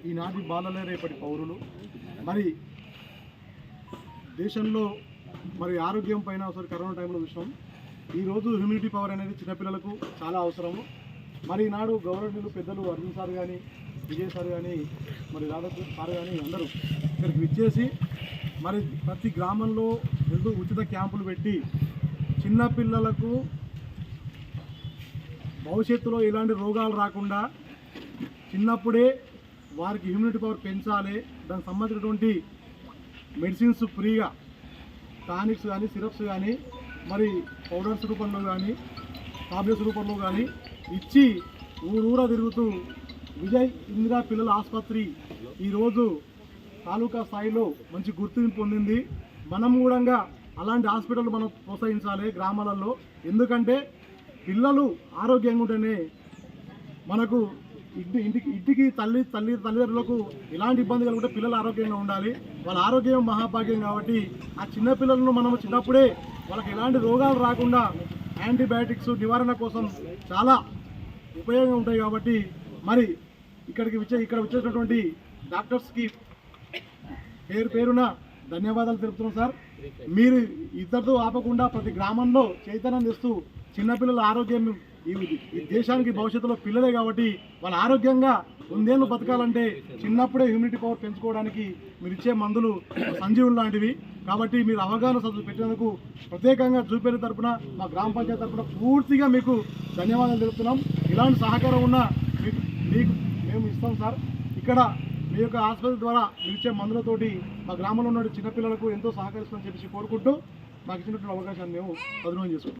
ఈనాటి బాలలే రేపటి పౌరులు. మరి దేశంలో మరి ఆరోగ్యం పైన ఒకసారి కరోనా టైంలో చూసినాం. ఈరోజు హ్యూమినిటీ పవర్ అనేది చిన్నపిల్లలకు చాలా అవసరము. మరి ఈనాడు గవర్నమెంట్ పెద్దలు అర్జున్ సార్ కానీ, విజయ్ సార్ కానీ, మరి రాధాకృష్ణ సార్ కానీ అందరూ ఇక్కడికి విచ్చేసి మరి ప్రతి గ్రామంలో ఉచిత క్యాంపులు పెట్టి చిన్నపిల్లలకు భవిష్యత్తులో ఎలాంటి రోగాలు రాకుండా చిన్నప్పుడే వారికి హ్యూమినిటీ పవర్ పెంచాలి. దానికి సంబంధించినటువంటి మెడిసిన్స్ ఫ్రీగా, టానిక్స్ కానీ, సిరప్స్ కానీ, మరి పౌడర్స్ రూపంలో కానీ, టాబ్లెట్స్ రూపంలో కానీ ఇచ్చి ఊరూరా తిరుగుతూ విజయ్ ఇందిరా పిల్లల ఆసుపత్రి ఈరోజు తాలూకా స్థాయిలో మంచి గుర్తింపు పొందింది. మనం కూడా అలాంటి హాస్పిటల్ మనం ప్రోత్సహించాలి గ్రామాలలో. ఎందుకంటే పిల్లలు ఆరోగ్యంగా ఉంటేనే మనకు ఇంటికి తల్లిదండ్రులకు ఎలాంటి ఇబ్బంది కలుగుంటే పిల్లలు ఆరోగ్యంగా ఉండాలి. వాళ్ళ ఆరోగ్యం మహాభాగ్యం. కాబట్టి ఆ చిన్నపిల్లలను మనం చిన్నప్పుడే వాళ్ళకి ఎలాంటి రోగాలు రాకుండా యాంటీబయాటిక్స్ నివారణ కోసం చాలా ఉపయోగంగా ఉంటాయి. కాబట్టి మరి ఇక్కడ వచ్చేటటువంటి డాక్టర్స్కి పేరున ధన్యవాదాలు తెలుపుతున్నాం సార్. మీరు ఇద్దరితో ఆపకుండా ప్రతి గ్రామంలో చైతన్యం తెస్తూ చిన్నపిల్లల ఆరోగ్యం ఈ దేశానికి భవిష్యత్తులో పిల్లలే. కాబట్టి వాళ్ళ ఆరోగ్యంగా 100 ఏళ్ళు బతకాలంటే చిన్నప్పుడే హ్యూమినిటీ పవర్ పెంచుకోవడానికి మీరు ఇచ్చే మందులు సంజీవులు లాంటివి. కాబట్టి మీరు అవగాహన పెట్టినందుకు ప్రత్యేకంగా జూపేరు తరఫున, మా గ్రామ పంచాయతీ తరఫున పూర్తిగా మీకు ధన్యవాదాలు తెలుపుతున్నాం. ఇలాంటి సహకారం ఉన్న మీకు మేము ఇస్తాం సార్. ఇక్కడ మీ యొక్క ఆసుపత్రి ద్వారా మీరు ఇచ్చే మందులతోటి మా గ్రామంలో ఉన్న చిన్నపిల్లలకు ఎంతో సహకరిస్తామని చెప్పేసి కోరుకుంటూ మాకు ఇచ్చినటువంటి అవకాశాన్ని మేము సద్వినియోగం చేసుకుంటాం.